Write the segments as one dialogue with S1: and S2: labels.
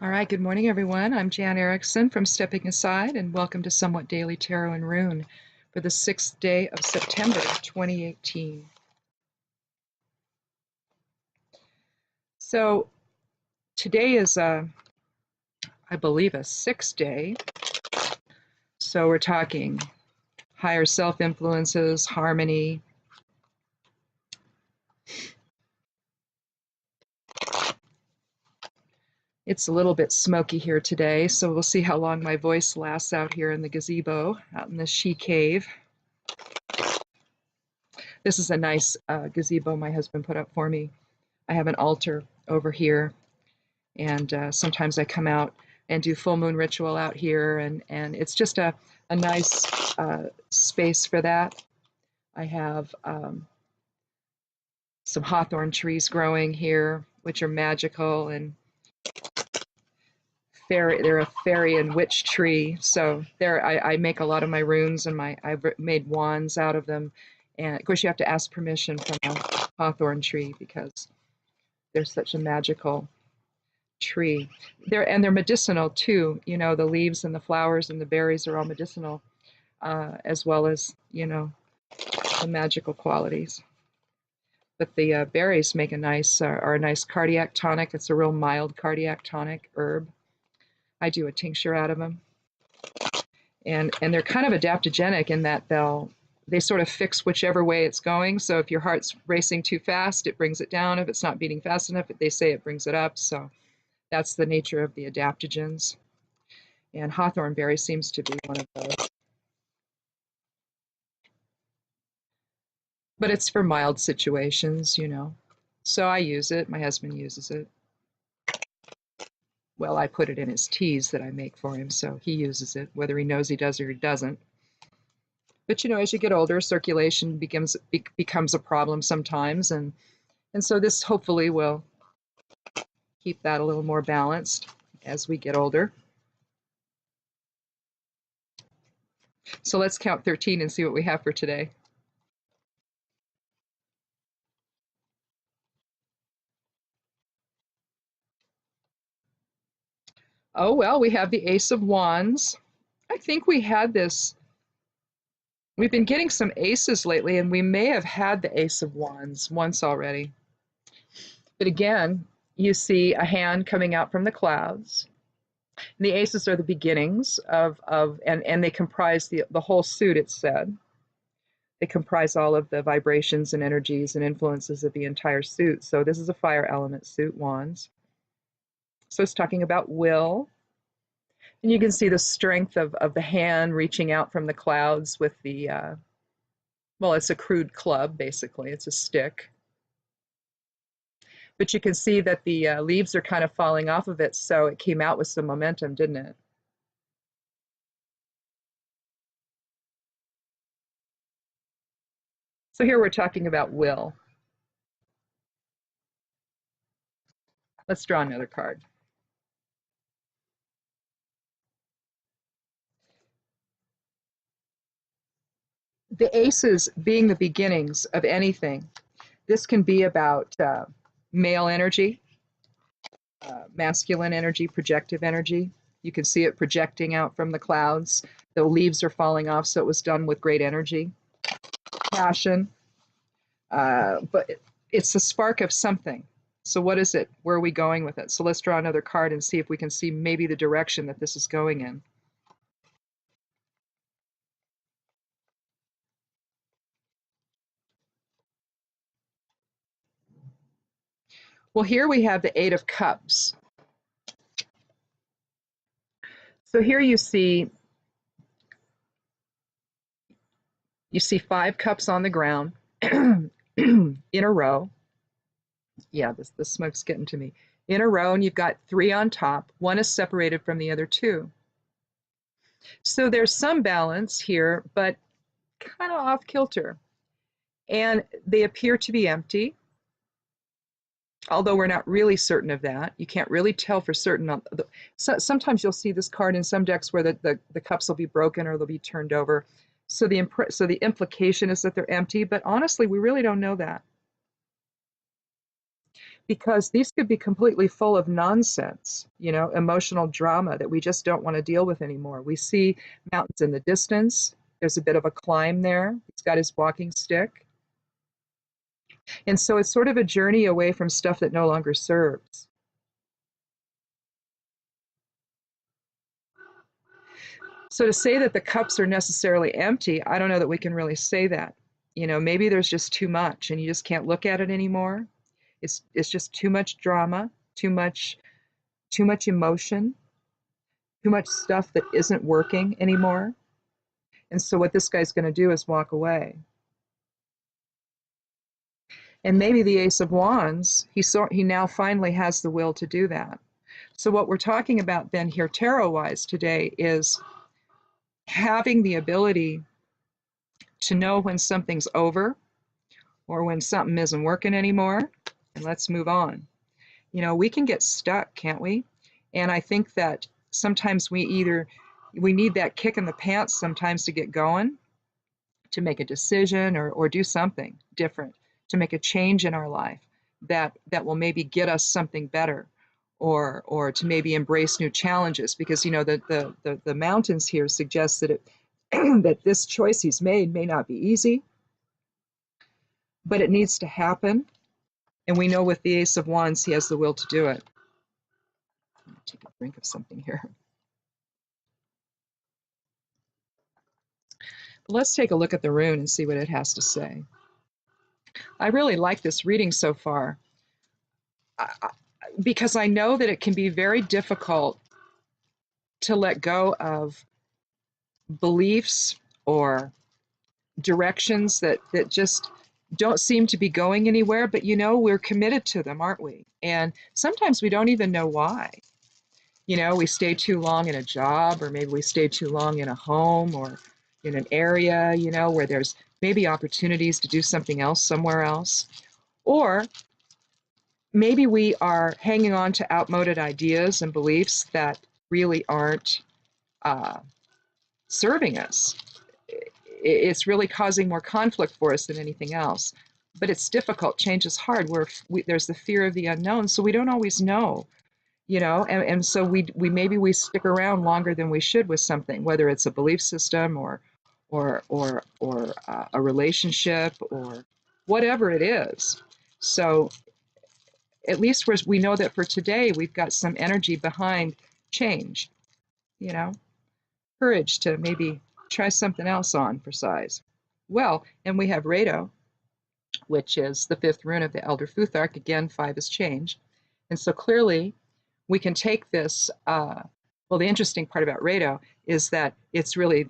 S1: All right, good morning, everyone. I'm Jan Erickson from Stepping Aside, and welcome to Somewhat Daily Tarot and Rune for the 6th day of September 2018. So today is, I believe, a 6th day. So we're talking higher self influences, harmony. It's a little bit smoky here today, so we'll see how long my voice lasts out here in the gazebo, out in the she cave. This is a nice gazebo my husband put up for me. I have an altar over here, and sometimes I come out and do full moon ritual out here, and it's just a nice space for that. I have some hawthorn trees growing here, which are magical, and they're a fairy and witch tree. So there, I make a lot of my runes, and I've made wands out of them. And of course, you have to ask permission from a hawthorn tree because they're such a magical tree. They're medicinal too. You know, the leaves and the flowers and the berries are all medicinal, as well as, you know, the magical qualities. But the berries make are a nice cardiac tonic. It's a real mild cardiac tonic herb. I do a tincture out of them, and they're kind of adaptogenic in that they sort of fix whichever way it's going. So if your heart's racing too fast, it brings it down. If it's not beating fast enough, they say it brings it up. So that's the nature of the adaptogens. And hawthorn berry seems to be one of those. But it's for mild situations, you know. So I use it. My husband uses it. Well, I put it in his teas that I make for him, so he uses it, whether he knows he does or he doesn't. But, you know, as you get older, circulation becomes a problem sometimes, and so this hopefully will keep that a little more balanced as we get older. So let's count 13 and see what we have for today. Oh, well, we have the Ace of Wands. I think we had this. We've been getting some aces lately, and we may have had the Ace of Wands once already. But again, you see a hand coming out from the clouds. And the aces are the beginnings and they comprise the whole suit, it's said. They comprise all of the vibrations and energies and influences of the entire suit. So this is a fire element suit, wands. So it's talking about will. And you can see the strength of the hand reaching out from the clouds with the, well, it's a crude club, basically. It's a stick. But you can see that the leaves are kind of falling off of it, so it came out with some momentum, didn't it? So here we're talking about will. Let's draw another card. The aces being the beginnings of anything. This can be about male energy, masculine energy, projective energy. You can see it projecting out from the clouds. The leaves are falling off, so it was done with great energy. Passion, but it's the spark of something. So what is it? Where are we going with it? So let's draw another card and see if we can see maybe the direction that this is going in. Well, here we have the Eight of Cups. So here you see 5 cups on the ground in a row. Yeah, the smoke's getting to me. In a row, and you've got 3 on top. One is separated from the other 2. So there's some balance here, but kind of off kilter. And they appear to be empty, although we're not really certain of that. You can't really tell for certain. Sometimes you'll see this card in some decks where the cups will be broken or they'll be turned over. So the implication is that they're empty, but honestly, we really don't know that. because these could be completely full of nonsense, emotional drama that we just don't want to deal with anymore. We see mountains in the distance. There's a bit of a climb there. He's got his walking stick. And so it's sort of a journey away from stuff that no longer serves. So to say that the cups are necessarily empty, I don't know that we can really say that. Maybe there's just too much and you just can't look at it anymore. It's just too much drama, too much emotion, too much stuff that isn't working anymore. And so what this guy's going to do is walk away. And maybe the Ace of Wands, he now finally has the will to do that. So what we're talking about then here tarot-wise today is having the ability to know when something's over or when something isn't working anymore, and let's move on. We can get stuck, can't we? And I think that sometimes we need that kick in the pants sometimes to get going, to make a decision or do something different, to make a change in our life that will maybe get us something better, or to maybe embrace new challenges, because the mountains here suggest that that this choice he's made may not be easy, but it needs to happen. And we know with the Ace of Wands, he has the will to do it. I'm gonna take a drink of something here. But let's take a look at the rune and see what it has to say. I really like this reading so far, because I know that it can be very difficult to let go of beliefs or directions that just don't seem to be going anywhere, but we're committed to them, aren't we? And sometimes we don't even know why. We stay too long in a job, or maybe we stay too long in a home or in an area, where there's maybe opportunities to do something else somewhere else. Or maybe we are hanging on to outmoded ideas and beliefs that really aren't serving us. It's really causing more conflict for us than anything else. But it's difficult. Change is hard. There's the fear of the unknown, so we don't always know, and so we maybe we stick around longer than we should with something, whether it's a belief system or a relationship or whatever it is. So at least we know that for today we've got some energy behind change, courage to maybe try something else on for size. Well, and we have Rado, which is the fifth rune of the Elder Futhark. Again, 5 is change. And so clearly we can take this, well, the interesting part about Rado is that it's really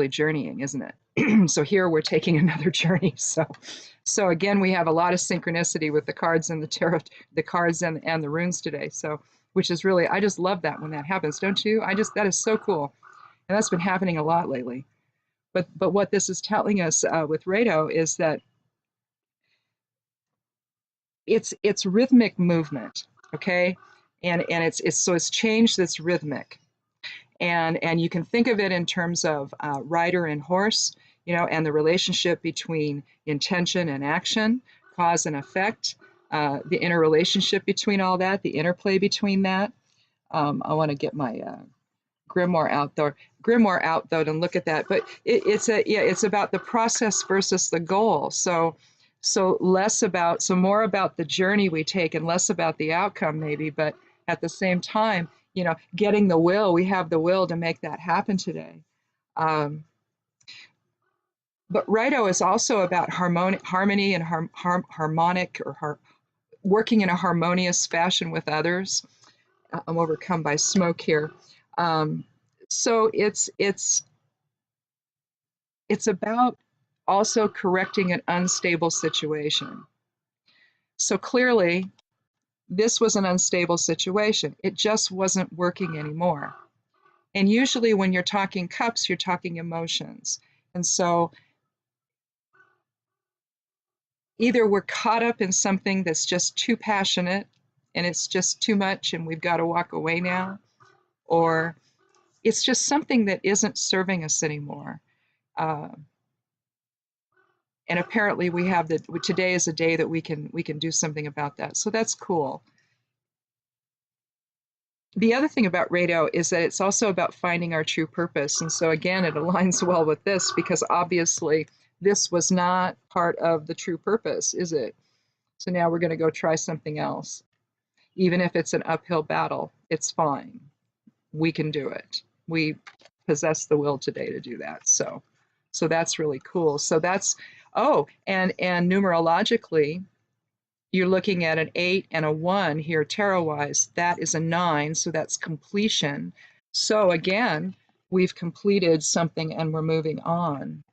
S1: journeying, isn't it? So here we're taking another journey. So again, we have a lot of synchronicity with the cards and the tarot, the cards and the runes today. So, which is really, I just love that when that happens, don't you? That is so cool. And that's been happening a lot lately. But what this is telling us with Rado is that it's rhythmic movement, okay? And it's change that's rhythmic. And you can think of it in terms of rider and horse, and the relationship between intention and action, cause and effect, the interrelationship between all that, the interplay between that. I want to get my grimoire out though and look at that. But it's about the process versus the goal. So more about the journey we take and less about the outcome maybe, but at the same time, getting the will, we have the will to make that happen today. But Rito is also about harmony and harmonic, or working in a harmonious fashion with others. I'm overcome by smoke here. So it's about also correcting an unstable situation. So clearly, this was an unstable situation. It just wasn't working anymore. And usually when you're talking cups, you're talking emotions. And so either we're caught up in something that's just too passionate and it's just too much and we've got to walk away now, or it's just something that isn't serving us anymore. And apparently we have today is a day that we can do something about that. So that's cool. The other thing about radio is that it's also about finding our true purpose. And so again, it aligns well with this, because obviously this was not part of the true purpose, is it? So now we're going to go try something else. Even if it's an uphill battle, it's fine. We can do it. We possess the will today to do that. So that's really cool. So that's, oh, and numerologically, you're looking at an 8 and a 1 here tarot-wise. That is a 9, so that's completion. So again, we've completed something and we're moving on.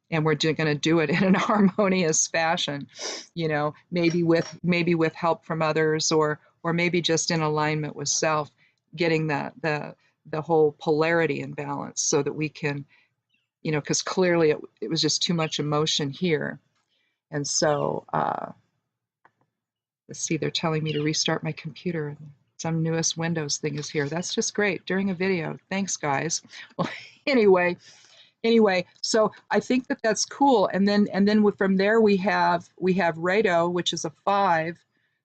S1: And we're going to do it in an harmonious fashion, you know, maybe with help from others, or maybe just in alignment with self, getting the whole polarity in balance, so that we can, you know, because clearly it was just too much emotion here. And so let's see, they're telling me to restart my computer. Some newest Windows thing is here. That's just great during a video. Thanks, guys. Well, anyway, so I think that that's cool. And then from there we have Rado, which is a 5.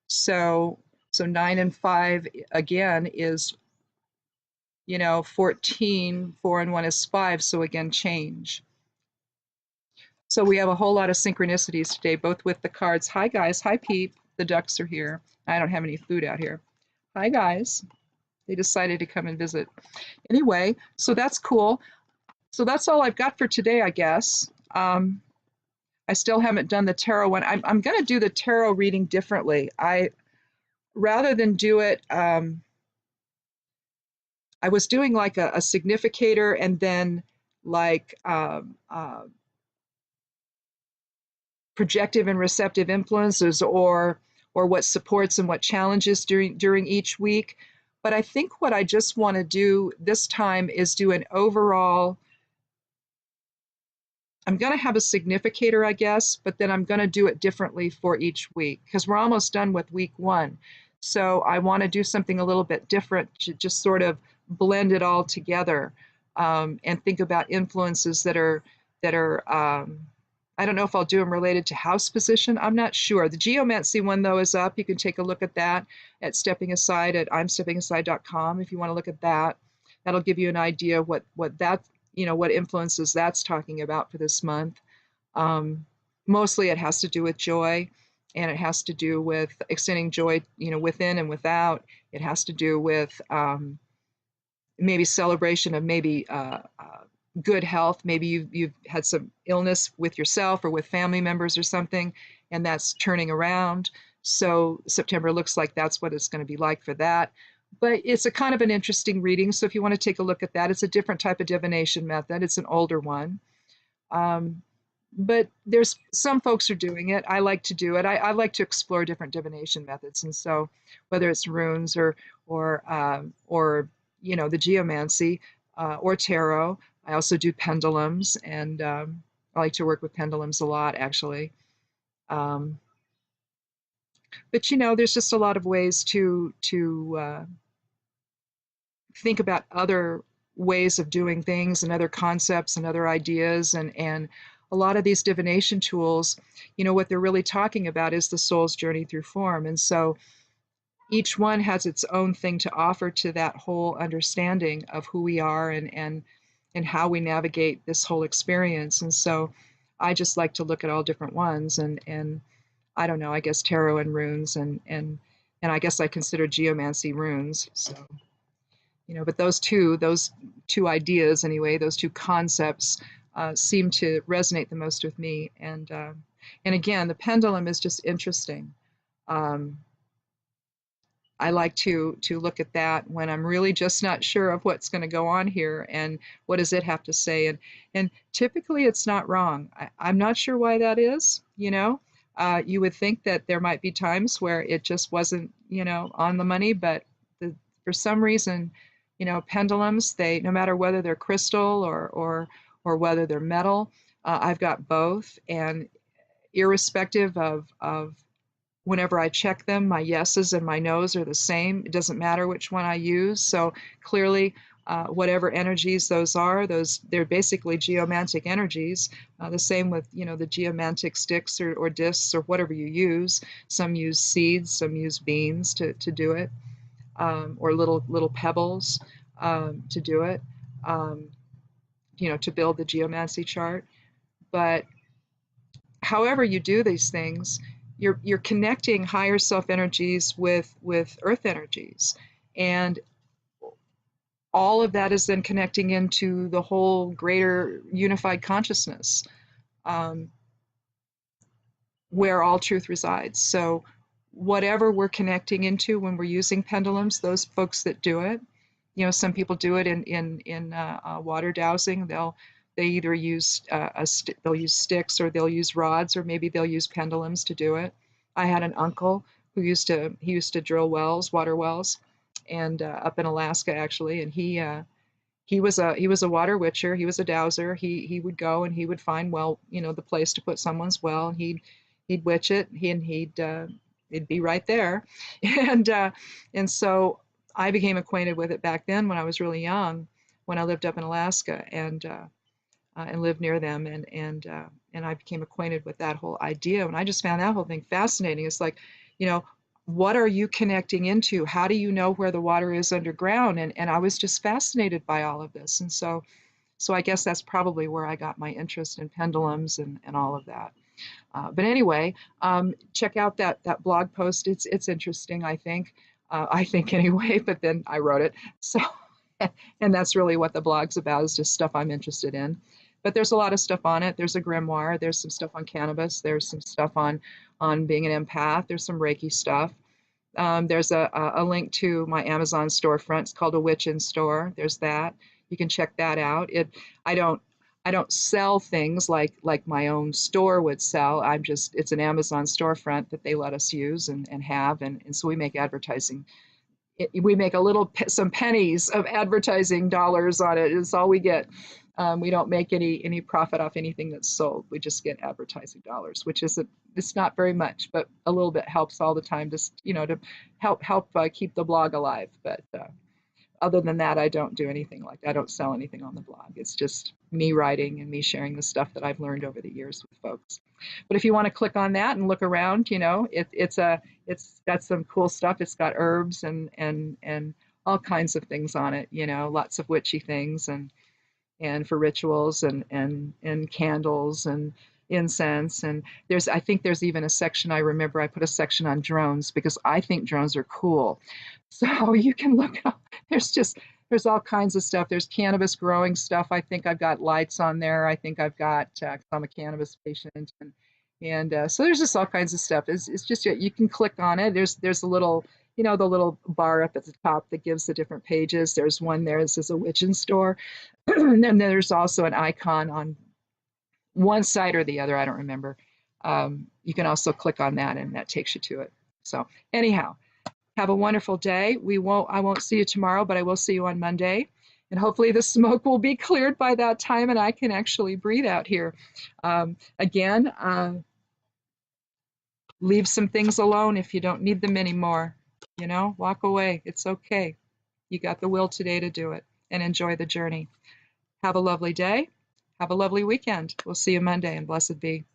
S1: So 9 and 5 again is, you know, 14. 4 and 1 is 5. So again, change. So we have a whole lot of synchronicities today, both with the cards. Hi, guys. Hi, Peep. The ducks are here. I don't have any food out here. Hi, guys. They decided to come and visit. Anyway, so that's cool. So that's all I've got for today, I guess. I still haven't done the tarot one. I'm going to do the tarot reading differently. Rather than do it, I was doing like a significator, and then like projective and receptive influences, or what supports and what challenges during each week. But I think what I just want to do this time is do an overall. I'm going to have a significator, I guess, but then I'm going to do it differently for each week, because we're almost done with week 1. So I want to do something a little bit different to just sort of blend it all together, and think about influences that are I don't know if I'll do them related to house position. I'm not sure. The geomancy one, though, is up. You can take a look at that at Stepping Aside at imsteppingaside.com if you want to look at that. That'll give you an idea of what that, you know, what influences that's talking about for this month. Mostly it has to do with joy, and it has to do with extending joy, you know, within and without. It has to do with maybe celebration of maybe good health. Maybe you've had some illness with yourself or with family members or something, and that's turning around. So September looks like that's what it's going to be like for that. But it's a kind of an interesting reading. So if you want to take a look at that, it's a different type of divination method. It's an older one. But there's some folks are doing it. I like to do it. I like to explore different divination methods. And so whether it's runes or you know, the geomancy, or tarot. I also do pendulums, and I like to work with pendulums a lot, actually. But you know, there's just a lot of ways to think about other ways of doing things, and other concepts and other ideas, and a lot of these divination tools, you know, what they're really talking about is the soul's journey through form. And so each one has its own thing to offer to that whole understanding of who we are, and how we navigate this whole experience. And so I just like to look at all different ones, and I don't know, I guess tarot and runes, and I guess I consider geomancy runes. So, you know, but those two ideas anyway, those two concepts seem to resonate the most with me. And again, the pendulum is just interesting. I like to look at that when I'm really just not sure of what's going to go on here, and what does it have to say. And typically it's not wrong. I'm not sure why that is, you know. You would think that there might be times where it just wasn't, you know, on the money, but for some reason, you know, pendulums, they, no matter whether they're crystal or whether they're metal, I've got both, and irrespective of whenever I check them, my yeses and my nos are the same. It doesn't matter which one I use. So clearly whatever energies those are, they're basically geomantic energies. The same with the geomantic sticks or discs or whatever you use. Some use seeds, some use beans to do it, or little pebbles to do it. Um, to build the geomancy chart. But however you do these things, you're connecting higher self energies with earth energies, and all of that is then connecting into the whole greater unified consciousness, um, where all truth resides. So whatever we're connecting into when we're using pendulums, those folks that do it, some people do it in water dowsing. They either use they'll use sticks, or they'll use rods, or maybe they'll use pendulums to do it. I had an uncle who used to drill wells, water wells, and up in Alaska actually, and he was a water witcher. He was a dowser. He would go and he would find the place to put someone's well, and he'd witch it. It'd be right there, and so I became acquainted with it back then when I was really young, when I lived up in Alaska and lived near them, and I became acquainted with that whole idea, and I just found that whole thing fascinating. It's like, what are you connecting into? How do you know where the water is underground? And I was just fascinated by all of this. And so I guess that's probably where I got my interest in pendulums and all of that. But anyway, check out that blog post. It's interesting, I think. I think anyway, but then I wrote it. So, and that's really what the blog's about, is just stuff I'm interested in. But there's a lot of stuff on it. There's a grimoire. There's some stuff on cannabis. There's some stuff on being an empath. There's some Reiki stuff. There's a link to my Amazon storefront. It's called A Witch in Store. There's that. You can check that out. I don't sell things like my own store would sell. It's an Amazon storefront that they let us use and have, and so we make advertising. We make some pennies of advertising dollars on it. It's all we get. We don't make any profit off anything that's sold. We just get advertising dollars, which it's not very much, but a little bit helps all the time, just to help keep the blog alive. But other than that, I don't do anything like that. I don't sell anything on the blog. It's just me writing and me sharing the stuff that I've learned over the years with folks. But if you want to click on that and look around, it's got some cool stuff. It's got herbs and all kinds of things on it. Lots of witchy things and for rituals and candles and incense. And I think there's even a section, I remember I put a section on drones because I think drones are cool. So you can look up, there's all kinds of stuff. There's cannabis growing stuff. I think I've got lights on there. I think I've got, I'm a cannabis patient, and so there's just all kinds of stuff. It's just, you can click on it. There's a little, the little bar up at the top that gives the different pages. There's one there that says A Witch in Store. And then there's also an icon on one side or the other, I don't remember. You can also click on that and that takes you to it. So anyhow, have a wonderful day. I won't see you tomorrow, but I will see you on Monday. And hopefully the smoke will be cleared by that time and I can actually breathe out here. Again, leave some things alone if you don't need them anymore. Walk away. It's okay. You got the will today to do it, and enjoy the journey. Have a lovely day. Have a lovely weekend. We'll see you Monday, and blessed be.